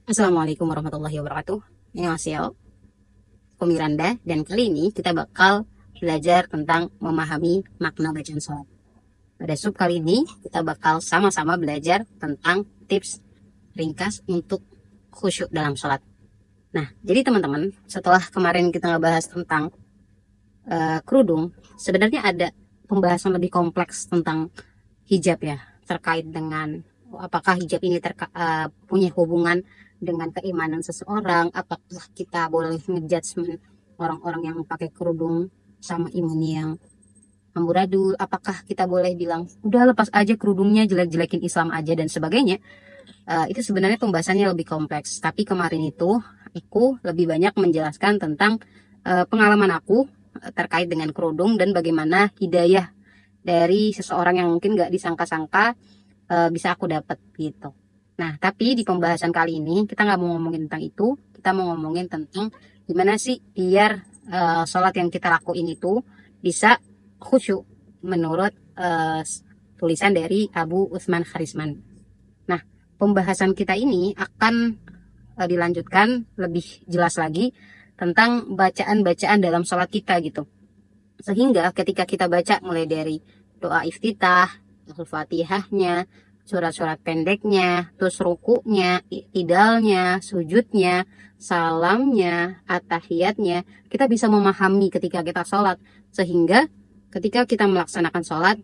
Assalamualaikum warahmatullahi wabarakatuh. Annyeonghaseyo, aku Miranda, dan kali ini kita bakal belajar tentang memahami makna bacaan sholat. Pada sub kali ini kita bakal sama-sama belajar tentang tips ringkas untuk khusyuk dalam sholat. Nah, jadi teman-teman, setelah kemarin kita ngebahas tentang kerudung, sebenarnya ada pembahasan lebih kompleks tentang hijab ya, terkait dengan apakah hijab ini punya hubungan dengan keimanan seseorang, apakah kita boleh ngejudgment orang-orang yang pakai kerudung sama iman yang amburadul, apakah kita boleh bilang udah lepas aja kerudungnya, jelek-jelekin Islam aja dan sebagainya. Itu sebenarnya pembahasannya lebih kompleks, tapi kemarin itu aku lebih banyak menjelaskan tentang pengalaman aku terkait dengan kerudung dan bagaimana hidayah dari seseorang yang mungkin gak disangka-sangka bisa aku dapat gitu. Nah, tapi di pembahasan kali ini kita nggak mau ngomongin tentang itu, kita mau ngomongin tentang gimana sih biar sholat yang kita lakuin itu bisa khusyuk menurut tulisan dari Abu Utsman Kharisman. Nah, pembahasan kita ini akan dilanjutkan lebih jelas lagi tentang bacaan-bacaan dalam sholat kita gitu. Sehingga ketika kita baca mulai dari doa iftitah, Al-Fatihahnya, surat-surat pendeknya, terus rukunya, iktidalnya, sujudnya, salamnya, at-tahiyatnya, kita bisa memahami ketika kita sholat. Sehingga ketika kita melaksanakan sholat,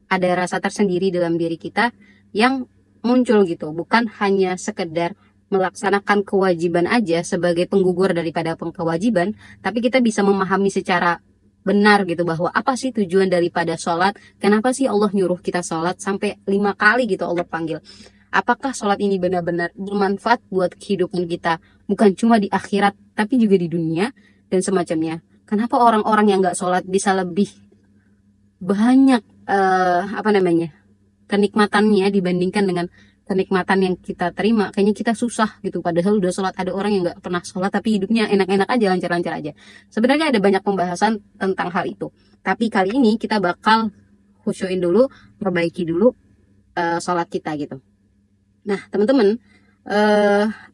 ada rasa tersendiri dalam diri kita yang muncul gitu. Bukan hanya sekedar melaksanakan kewajiban aja sebagai penggugur daripada kewajiban, tapi kita bisa memahami secara benar gitu bahwa apa sih tujuan daripada sholat, kenapa sih Allah nyuruh kita sholat sampai 5 kali gitu Allah panggil. Apakah sholat ini benar-benar bermanfaat buat kehidupan kita, bukan cuma di akhirat tapi juga di dunia dan semacamnya. Kenapa orang-orang yang nggak sholat bisa lebih banyak kenikmatannya dibandingkan dengan kenikmatan yang kita terima. Kayaknya kita susah gitu, padahal udah sholat. Ada orang yang nggak pernah sholat tapi hidupnya enak-enak aja, lancar-lancar aja. Sebenarnya ada banyak pembahasan tentang hal itu, tapi kali ini kita bakal khusyuin dulu, perbaiki dulu sholat kita gitu. Nah teman-teman,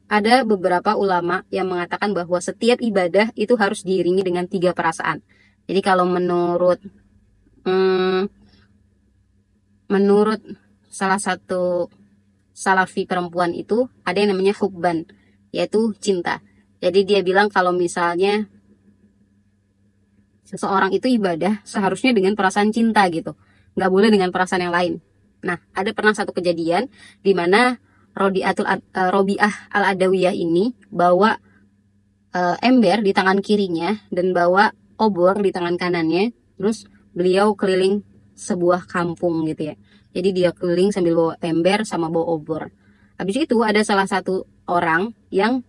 ada beberapa ulama yang mengatakan bahwa setiap ibadah itu harus diiringi dengan 3 perasaan. Jadi kalau menurut salah satu salafi perempuan itu ada yang namanya hubban, yaitu cinta. Jadi dia bilang kalau misalnya seseorang itu ibadah seharusnya dengan perasaan cinta gitu, nggak boleh dengan perasaan yang lain. Nah, ada pernah satu kejadian di mana Robiah al-Adawiyah ini bawa ember di tangan kirinya dan bawa obor di tangan kanannya, terus beliau keliling sebuah kampung gitu ya. Jadi dia keliling sambil bawa ember sama bawa obor. Habis itu ada salah satu orang yang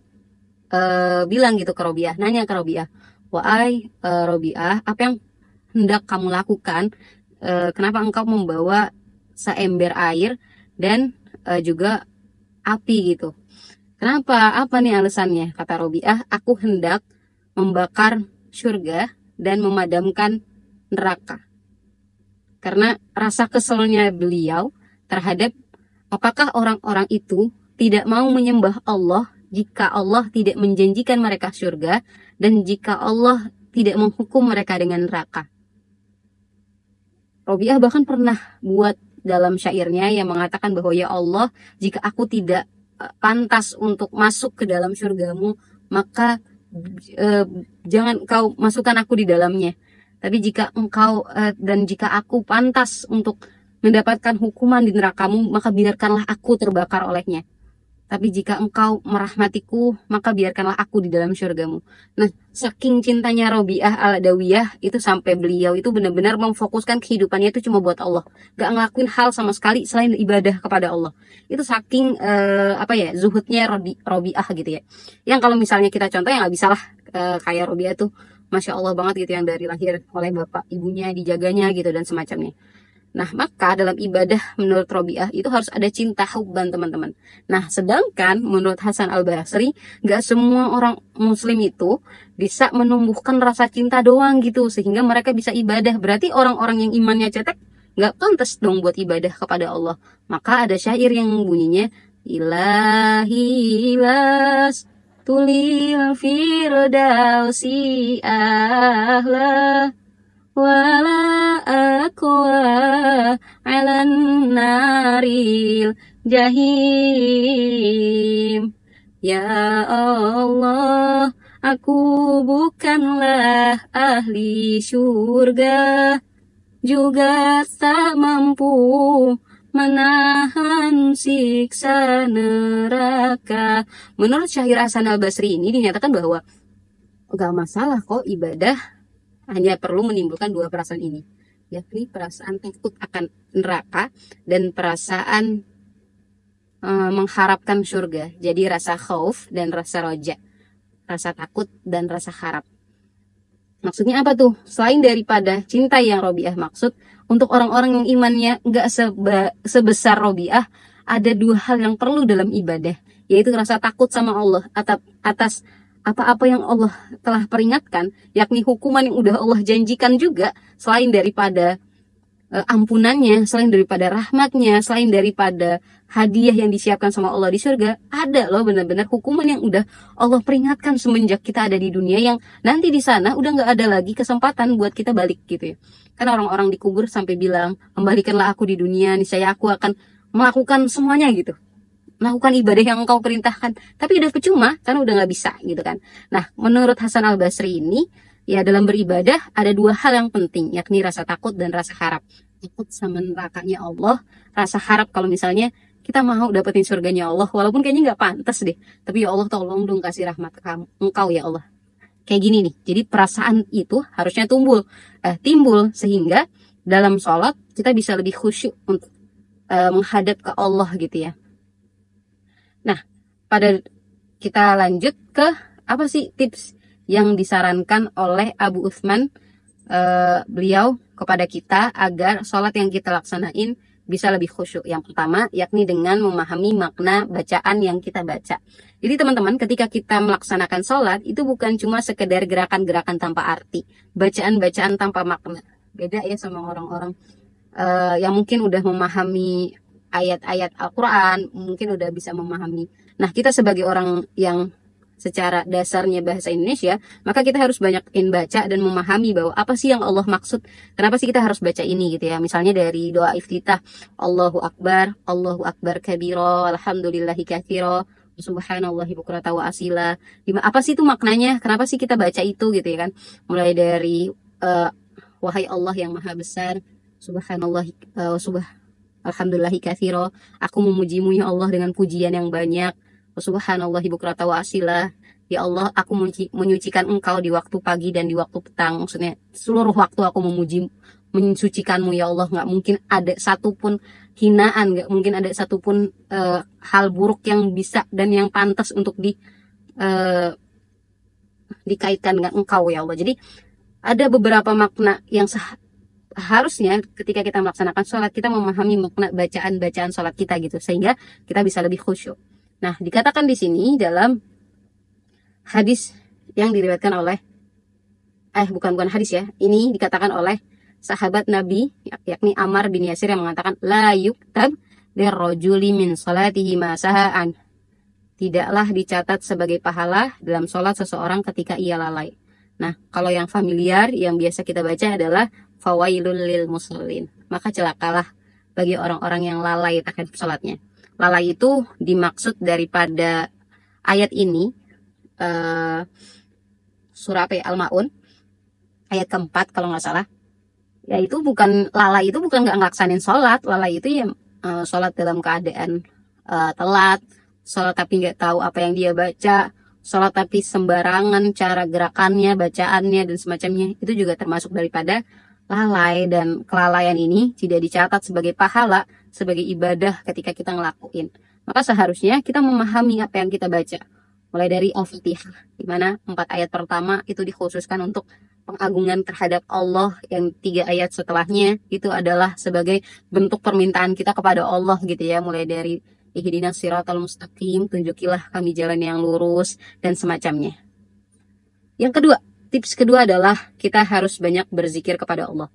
bilang gitu ke Robiah, nanya ke Robiah, wahai Robiah, apa yang hendak kamu lakukan? Kenapa engkau membawa seember air dan juga api gitu? Kenapa? Apa nih alasannya? Kata Robiah, aku hendak membakar surga dan memadamkan neraka. Karena rasa keselnya beliau terhadap apakah orang-orang itu tidak mau menyembah Allah jika Allah tidak menjanjikan mereka surga dan jika Allah tidak menghukum mereka dengan neraka. Robiah bahkan pernah buat dalam syairnya yang mengatakan bahwa ya Allah, jika aku tidak pantas untuk masuk ke dalam surgamu, maka jangan kau masukkan aku di dalamnya. Tapi jika engkau dan jika aku pantas untuk mendapatkan hukuman di nerakamu, maka biarkanlah aku terbakar olehnya. Tapi jika engkau merahmatiku, maka biarkanlah aku di dalam surgamu. Nah, saking cintanya Robiah al-Adawiyah itu sampai beliau itu benar-benar memfokuskan kehidupannya itu cuma buat Allah. Gak ngelakuin hal sama sekali selain ibadah kepada Allah. Itu saking zuhudnya Robiah gitu ya. Yang kalau misalnya kita contoh yang gak bisa lah kayak Robiah tuh, Masya Allah banget gitu, yang dari lahir oleh bapak ibunya dijaganya gitu dan semacamnya. Nah, maka dalam ibadah menurut Robiah itu harus ada cinta hubban teman-teman. Nah, sedangkan menurut Hasan al-Basri, gak semua orang muslim itu bisa menumbuhkan rasa cinta doang gitu, sehingga mereka bisa ibadah. Berarti orang-orang yang imannya cetek gak pantas dong buat ibadah kepada Allah. Maka ada syair yang bunyinya, ilahi las tulil firdausi ahla wala aqwa alan naril jahim. Ya Allah, aku bukanlah ahli surga, juga tak mampu menahan siksa neraka. Menurut syair Hasan al-Basri ini dinyatakan bahwa gak masalah kok ibadah, hanya perlu menimbulkan dua perasaan ini, yakni perasaan takut akan neraka dan perasaan mengharapkan surga. Jadi rasa khauf dan rasa roja, rasa takut dan rasa harap. Maksudnya apa tuh? Selain daripada cinta yang Robiah maksud, untuk orang-orang yang imannya nggak sebesar Robiah, ada dua hal yang perlu dalam ibadah, yaitu rasa takut sama Allah atas apa-apa yang Allah telah peringatkan, yakni hukuman yang udah Allah janjikan juga, selain daripada ampunannya, selain daripada rahmatnya, selain daripada hadiah yang disiapkan sama Allah di surga, ada loh benar-benar hukuman yang udah Allah peringatkan semenjak kita ada di dunia, yang nanti di sana udah nggak ada lagi kesempatan buat kita balik gitu ya. Karena orang-orang dikubur sampai bilang, kembalikanlah aku di dunia, niscaya aku akan melakukan semuanya gitu, melakukan ibadah yang engkau perintahkan, tapi udah percuma karena udah nggak bisa gitu kan. Nah, menurut Hasan al-Basri ini, ya dalam beribadah ada dua hal yang penting, yakni rasa takut dan rasa harap. Takut sama nerakanya Allah, rasa harap kalau misalnya kita mau dapetin surganya Allah, walaupun kayaknya nggak pantas deh, tapi ya Allah tolong dong kasih rahmat ke engkau ya Allah. Kayak gini nih, jadi perasaan itu harusnya timbul sehingga dalam sholat kita bisa lebih khusyuk untuk menghadap ke Allah gitu ya. Nah, kita lanjut ke apa sih tips yang disarankan oleh Abu Uthman beliau kepada kita agar sholat yang kita laksanain bisa lebih khusyuk. Yang pertama, yakni dengan memahami makna bacaan yang kita baca. Jadi teman-teman, ketika kita melaksanakan sholat, itu bukan cuma sekedar gerakan-gerakan tanpa arti, bacaan-bacaan tanpa makna. Beda ya sama orang-orang yang mungkin udah memahami ayat-ayat Al-Quran, mungkin udah bisa memahami. Nah, kita sebagai orang yang secara dasarnya bahasa Indonesia, maka kita harus banyakin baca dan memahami bahwa apa sih yang Allah maksud, kenapa sih kita harus baca ini gitu ya. Misalnya dari doa iftitah, Allahu Akbar kabiro, alhamdulillahi katsiro, subhanallahi bukrata wa asila. Apa sih itu maknanya, kenapa sih kita baca itu gitu ya kan. Mulai dari wahai Allah yang maha besar, subhanallahi alhamdulillahi katsiro, aku memujimu ya Allah dengan pujian yang banyak, subhanallahi bukrata wa asila, ya Allah aku menyucikan engkau di waktu pagi dan di waktu petang. Maksudnya seluruh waktu aku mensucikanmu ya Allah, nggak mungkin ada satupun hinaan, nggak mungkin ada satupun hal buruk yang bisa dan yang pantas untuk dikaitkan dengan engkau ya Allah. Jadi ada beberapa makna yang harusnya ketika kita melaksanakan sholat, kita memahami makna bacaan-bacaan sholat kita gitu, sehingga kita bisa lebih khusyuk. Nah, dikatakan di sini dalam hadis yang diriwayatkan oleh bukan hadis ya. Ini dikatakan oleh sahabat Nabi, yakni Ammar bin Yasir, yang mengatakan la yuktab lirrajuli min salatihi ma saha'an. Tidaklah dicatat sebagai pahala dalam sholat seseorang ketika ia lalai. Nah, kalau yang familiar yang biasa kita baca adalah fawailul lil musallin. Maka celakalah bagi orang-orang yang lalai terhadap sholatnya. Lalai itu dimaksud daripada ayat ini, surah Al-Ma'un ayat keempat kalau nggak salah. Ya itu bukan, lalai itu bukan nggak ngelaksanin sholat. Lalai itu ya sholat dalam keadaan telat, sholat tapi nggak tahu apa yang dia baca, sholat tapi sembarangan cara gerakannya, bacaannya dan semacamnya. Itu juga termasuk daripada lalai, dan kelalaian ini tidak dicatat sebagai pahala, sebagai ibadah ketika kita ngelakuin. Maka seharusnya kita memahami apa yang kita baca. Mulai dari Al-Fatihah, di mana 4 ayat pertama itu dikhususkan untuk pengagungan terhadap Allah, yang 3 ayat setelahnya itu adalah sebagai bentuk permintaan kita kepada Allah gitu ya. Mulai dari ihdinas siratal mustaqim, tunjukilah kami jalan yang lurus, dan semacamnya. Yang kedua, tips kedua adalah kita harus banyak berzikir kepada Allah.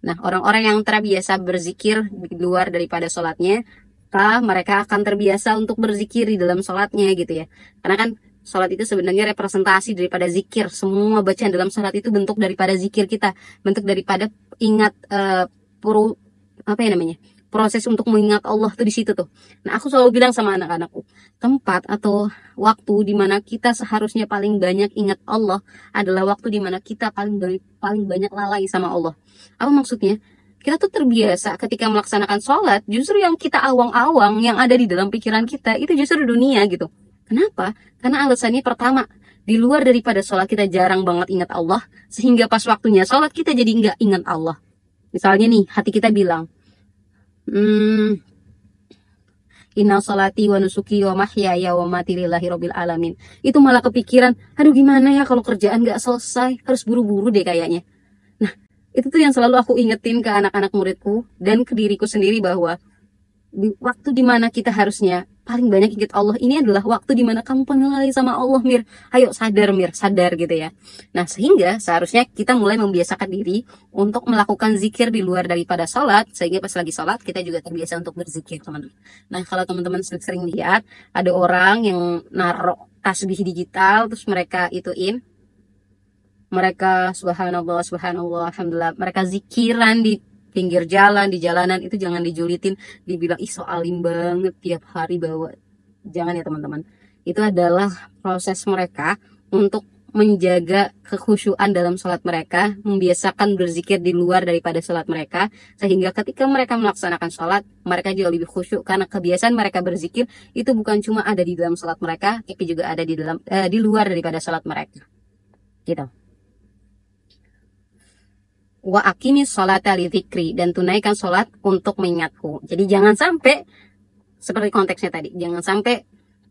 Nah, orang-orang yang terbiasa berzikir di luar daripada sholatnya, maka mereka akan terbiasa untuk berzikir di dalam sholatnya gitu ya. Karena kan sholat itu sebenarnya representasi daripada zikir. Semua bacaan dalam sholat itu bentuk daripada zikir kita, bentuk daripada ingat apa ya namanya, proses untuk mengingat Allah tuh di situ tuh. Nah, aku selalu bilang sama anak-anakku, tempat atau waktu di mana kita seharusnya paling banyak ingat Allah adalah waktu di mana kita paling banyak lalai sama Allah. Apa maksudnya? Kita tuh terbiasa ketika melaksanakan sholat, justru yang kita awang-awang, yang ada di dalam pikiran kita, itu justru dunia gitu. Kenapa? Karena alasannya pertama, di luar daripada sholat kita jarang banget ingat Allah, sehingga pas waktunya sholat kita jadi nggak ingat Allah. Misalnya nih, hati kita bilang, inna salati wa nusuki wa mahyaya wa mati lillahi rabbil alamin. Itu malah kepikiran, aduh gimana ya kalau kerjaan nggak selesai, harus buru-buru deh kayaknya. Nah, itu tuh yang selalu aku ingetin ke anak-anak muridku dan ke diriku sendiri, bahwa di waktu dimana kita harusnya paling banyak ingat Allah, ini adalah waktu dimana kamu penilai sama Allah, Mir. Ayo sadar, Mir, sadar gitu ya. Nah, sehingga seharusnya kita mulai membiasakan diri untuk melakukan zikir di luar daripada sholat, sehingga pas lagi sholat kita juga terbiasa untuk berzikir, teman-teman. Nah, kalau teman-teman sering lihat ada orang yang naruh tasbih digital, terus mereka mereka subhanallah, subhanallah, alhamdulillah, mereka zikiran di pinggir jalan, di jalanan, itu jangan dijulitin, dibilang ih so alim banget tiap hari bawa. Jangan ya teman-teman. Itu adalah proses mereka untuk menjaga kekhusyuan dalam sholat mereka, membiasakan berzikir di luar daripada sholat mereka, sehingga ketika mereka melaksanakan sholat, mereka jauh lebih khusyuk, karena kebiasaan mereka berzikir itu bukan cuma ada di dalam sholat mereka, tapi juga ada di luar daripada sholat mereka. Gitu. Wa aqimi sholata li dzikri, dan tunaikan sholat untuk mengingatku. Jadi jangan sampai seperti konteksnya tadi, jangan sampai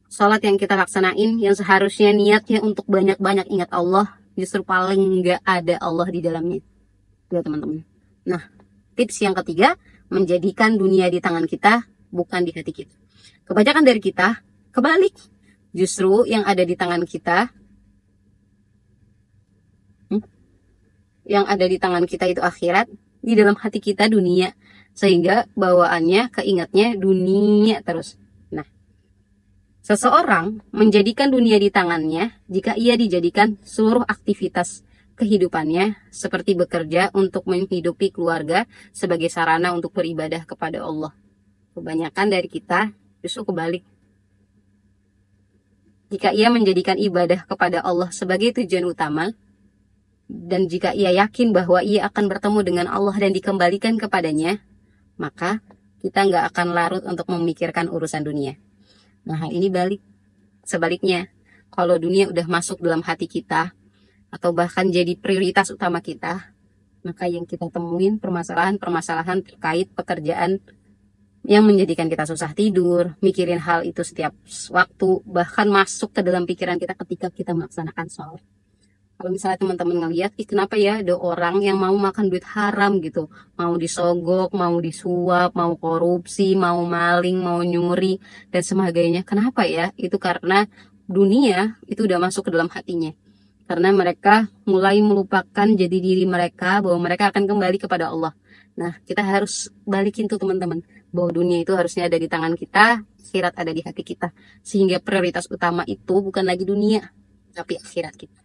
sholat yang kita laksanain yang seharusnya niatnya untuk banyak-banyak ingat Allah, justru paling nggak ada Allah di dalamnya. Ya teman-teman. Nah, tips yang ketiga, menjadikan dunia di tangan kita, bukan di hati kita. Kebanyakan dari kita kebalik, justru yang ada di tangan kita, yang ada di tangan kita itu akhirat, di dalam hati kita dunia, sehingga bawaannya keingatnya dunia terus. Nah, seseorang menjadikan dunia di tangannya jika ia dijadikan seluruh aktivitas kehidupannya seperti bekerja untuk menghidupi keluarga sebagai sarana untuk beribadah kepada Allah. Kebanyakan dari kita justru kebalik. Jika ia menjadikan ibadah kepada Allah sebagai tujuan utama, dan jika ia yakin bahwa ia akan bertemu dengan Allah dan dikembalikan kepadanya, maka kita nggak akan larut untuk memikirkan urusan dunia. Nah, hal ini sebaliknya. Kalau dunia udah masuk dalam hati kita, atau bahkan jadi prioritas utama kita, maka yang kita temuin permasalahan-permasalahan terkait pekerjaan yang menjadikan kita susah tidur, mikirin hal itu setiap waktu, bahkan masuk ke dalam pikiran kita ketika kita melaksanakan sholat. Kalau misalnya teman-teman ngeliat, kenapa ya ada orang yang mau makan duit haram gitu, mau disogok, mau disuap, mau korupsi, mau maling, mau nyuri, dan sebagainya. Kenapa ya? Itu karena dunia itu udah masuk ke dalam hatinya. Karena mereka mulai melupakan jadi diri mereka, bahwa mereka akan kembali kepada Allah. Nah, kita harus balikin tuh teman-teman, bahwa dunia itu harusnya ada di tangan kita, akhirat ada di hati kita. Sehingga prioritas utama itu bukan lagi dunia, tapi akhirat kita.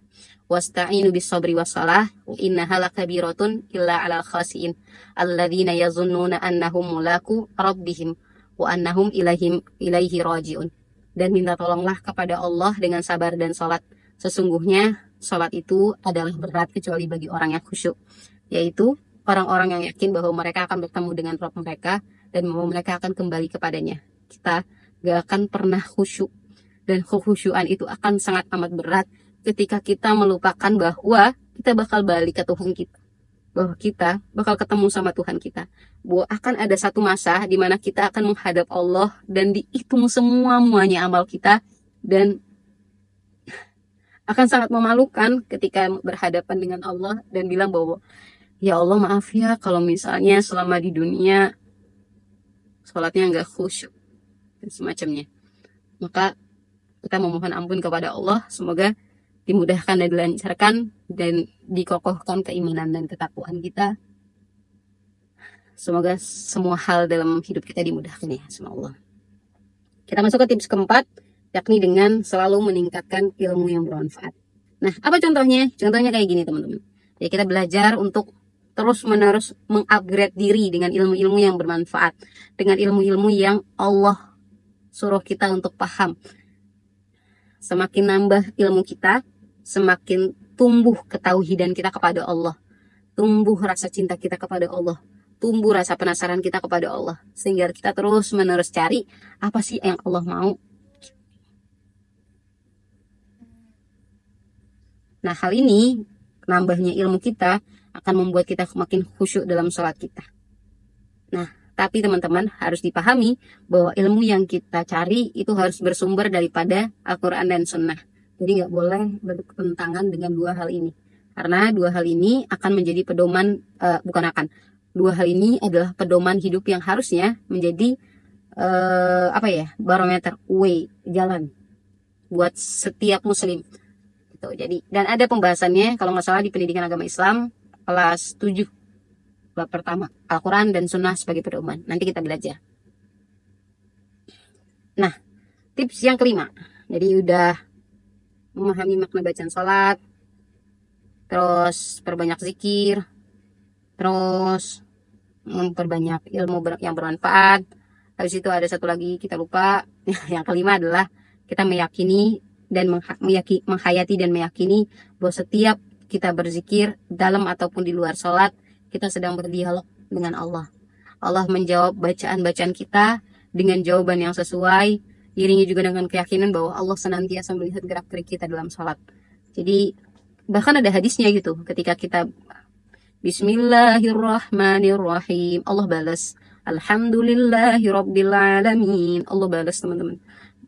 Wasta'inu bis-sabri was-shalah wa innaha lakabiratun illa 'alal khashiin alladzina yazunnuna annahum mulaku rabbihim wa annahum ilaihi raji'un. Dan minta tolonglah kepada Allah dengan sabar dan salat. Sesungguhnya salat itu adalah berat kecuali bagi orang yang khusyuk, yaitu orang-orang yang yakin bahwa mereka akan bertemu dengan Rabb mereka dan bahwa mereka akan kembali kepadanya. Kita gak akan pernah khusyuk, dan kekhusyuan itu akan sangat amat berat ketika kita melupakan bahwa kita bakal balik ke Tuhan kita, bahwa kita bakal ketemu sama Tuhan kita, bahwa akan ada satu masa di mana kita akan menghadap Allah dan dihitung semuanya amal kita, dan akan sangat memalukan ketika berhadapan dengan Allah dan bilang bahwa ya Allah maaf ya kalau misalnya selama di dunia sholatnya nggak khusyuk dan semacamnya. Maka kita memohon ampun kepada Allah, semoga dimudahkan dan dilancarkan dan dikokohkan keimanan dan ketakwaan kita. Semoga semua hal dalam hidup kita dimudahkan ya sama Allah. Kita masuk ke tips keempat, yakni dengan selalu meningkatkan ilmu yang bermanfaat. Nah, apa contohnya? Contohnya kayak gini teman-teman. Ya, kita belajar untuk terus-menerus mengupgrade diri dengan ilmu-ilmu yang bermanfaat, dengan ilmu-ilmu yang Allah suruh kita untuk paham. Semakin nambah ilmu kita, semakin tumbuh ketauhidan kita kepada Allah, tumbuh rasa cinta kita kepada Allah, tumbuh rasa penasaran kita kepada Allah, sehingga kita terus menerus cari apa sih yang Allah mau. Nah, hal ini nambahnya ilmu kita akan membuat kita makin khusyuk dalam sholat kita. Nah, tapi teman-teman harus dipahami bahwa ilmu yang kita cari itu harus bersumber daripada Al-Quran dan Sunnah. Jadi nggak boleh bertentangan dengan dua hal ini. Karena dua hal ini akan menjadi pedoman, dua hal ini adalah pedoman hidup yang harusnya menjadi barometer, jalan buat setiap muslim. Gitu. Jadi, dan ada pembahasannya kalau nggak salah di pendidikan agama Islam kelas 7. Bab pertama, Al-Quran dan Sunnah sebagai pedoman. Nanti kita belajar. Nah, tips yang kelima. Jadi udah memahami makna bacaan sholat, terus perbanyak zikir, terus memperbanyak ilmu yang bermanfaat. Habis itu ada satu lagi kita lupa. Yang kelima adalah kita meyakini dan menghayati dan meyakini bahwa setiap kita berzikir dalam ataupun di luar sholat, kita sedang berdialog dengan Allah. Allah menjawab bacaan-bacaan kita dengan jawaban yang sesuai, iringi juga dengan keyakinan bahwa Allah senantiasa melihat gerak-gerik kita dalam sholat. Jadi bahkan ada hadisnya gitu, ketika kita Bismillahirrahmanirrahim, Allah balas Alhamdulillahirrabbilalamin, Allah balas teman-teman.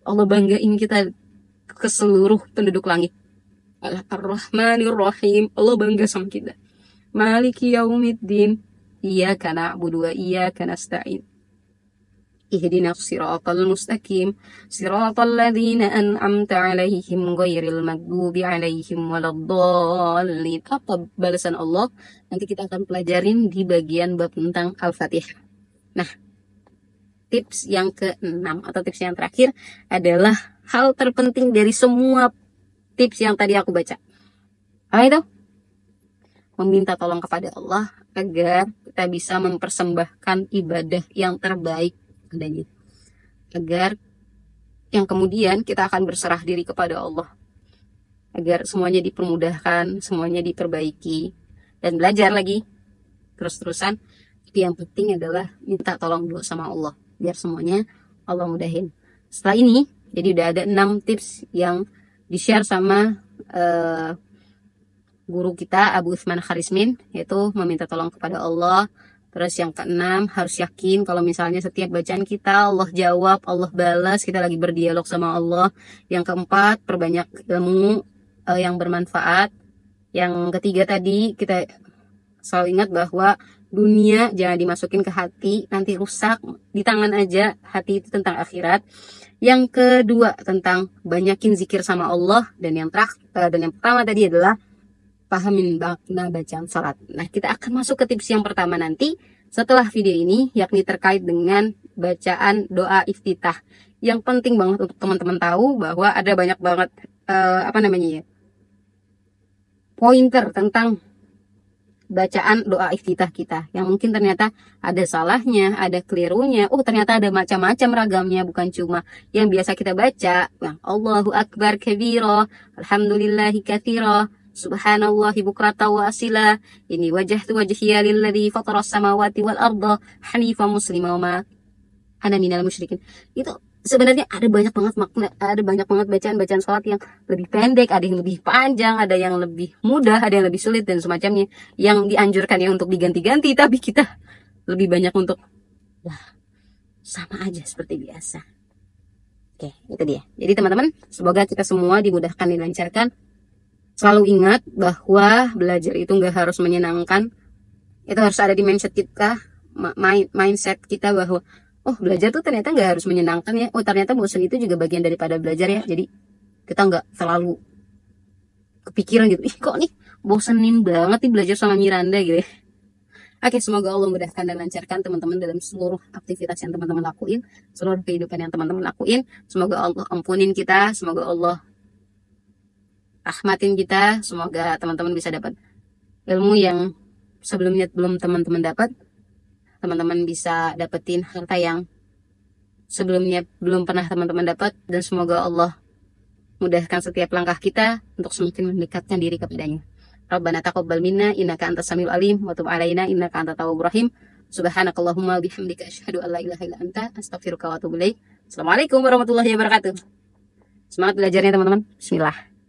Allah banggain kita ke seluruh penduduk langit. Ar-Rahmanirrahim, Allah bangga sama kita. Maliki yaumiddin, iyyaka na'budu wa iyyaka nasta'in. Ihdinas siratal mustaqim, siratal ladzina an'amta 'alaihim ghairil maghdubi 'alaihim waladdallin. Apa balasan Allah? Nanti kita akan pelajarin di bagian bab tentang Al-Fatihah. Nah, tips yang ke-6 atau tips yang terakhir adalah hal terpenting dari semua tips yang tadi aku baca. Apa itu? Meminta tolong kepada Allah agar kita bisa mempersembahkan ibadah yang terbaik adanya, agar yang kemudian kita akan berserah diri kepada Allah, agar semuanya dipermudahkan, semuanya diperbaiki, dan belajar lagi terus-terusan. Tapi yang penting adalah minta tolong dulu sama Allah, biar semuanya Allah mudahin. Setelah ini, jadi udah ada 6 tips yang di-share sama guru kita Abu Uthman Kharismin, yaitu meminta tolong kepada Allah. Terus yang ke-6, harus yakin kalau misalnya setiap bacaan kita Allah jawab, Allah balas, kita lagi berdialog sama Allah. Yang ke-4, perbanyak ilmu yang bermanfaat. Yang ketiga tadi, kita selalu ingat bahwa dunia jangan dimasukin ke hati, nanti rusak, di tangan aja. Hati itu tentang akhirat. Yang kedua tentang banyakin zikir sama Allah, dan yang pertama tadi adalah pahamin makna bacaan salat. Nah, kita akan masuk ke tips yang pertama nanti setelah video ini, yakni terkait dengan bacaan doa iftitah. Yang penting banget untuk teman-teman tahu bahwa ada banyak banget pointer tentang bacaan doa iftitah kita yang mungkin ternyata ada salahnya, ada kelirunya. Oh, ternyata ada macam-macam ragamnya, bukan cuma yang biasa kita baca. Nah, Allahu Akbar kabira, alhamdulillahi katsira, subhanallahi bukrata wa asila, ini wajhtu wajhiya lilladzi fataras samawati wal arda hanifan muslima wa ma ana minal musyrikin. Itu sebenarnya ada banyak banget makna, ada banyak banget bacaan-bacaan sholat yang lebih pendek, ada yang lebih panjang, ada yang lebih mudah, ada yang lebih sulit dan semacamnya, yang dianjurkan ya untuk diganti-ganti, tapi kita lebih banyak untuk sama aja seperti biasa. Oke, itu dia. Jadi teman-teman, semoga kita semua dimudahkan, dilancarkan. Selalu ingat bahwa belajar itu nggak harus menyenangkan. Itu harus ada di mindset kita, mindset kita bahwa oh, belajar tuh ternyata nggak harus menyenangkan ya. Oh, ternyata bosan itu juga bagian daripada belajar ya. Jadi kita nggak terlalu kepikiran gitu. Ih, kok nih bosenin banget nih belajar sama Miranda gitu ya. Oke, semoga Allah mudahkan dan lancarkan teman-teman dalam seluruh aktivitas yang teman-teman lakuin, seluruh kehidupan yang teman-teman lakuin. Semoga Allah ampunin kita, semoga Allah rahmatin kita, semoga teman-teman bisa dapat ilmu yang sebelumnya belum teman-teman dapat. Teman-teman bisa dapetin harta yang sebelumnya belum pernah teman-teman dapat, dan semoga Allah mudahkan setiap langkah kita untuk semakin mendekatkan diri kepadanya. Rabbana taqabbal minna innaka antas samiul alim wa tub alaina innaka antat tawwabur rahim. Subhanakallahumma bihamdika asyhadu an la ilaha illa anta astaghfiruka wa atubu ilaik. Assalamualaikum warahmatullahi wabarakatuh. Semangat belajarnya teman-teman. Bismillah.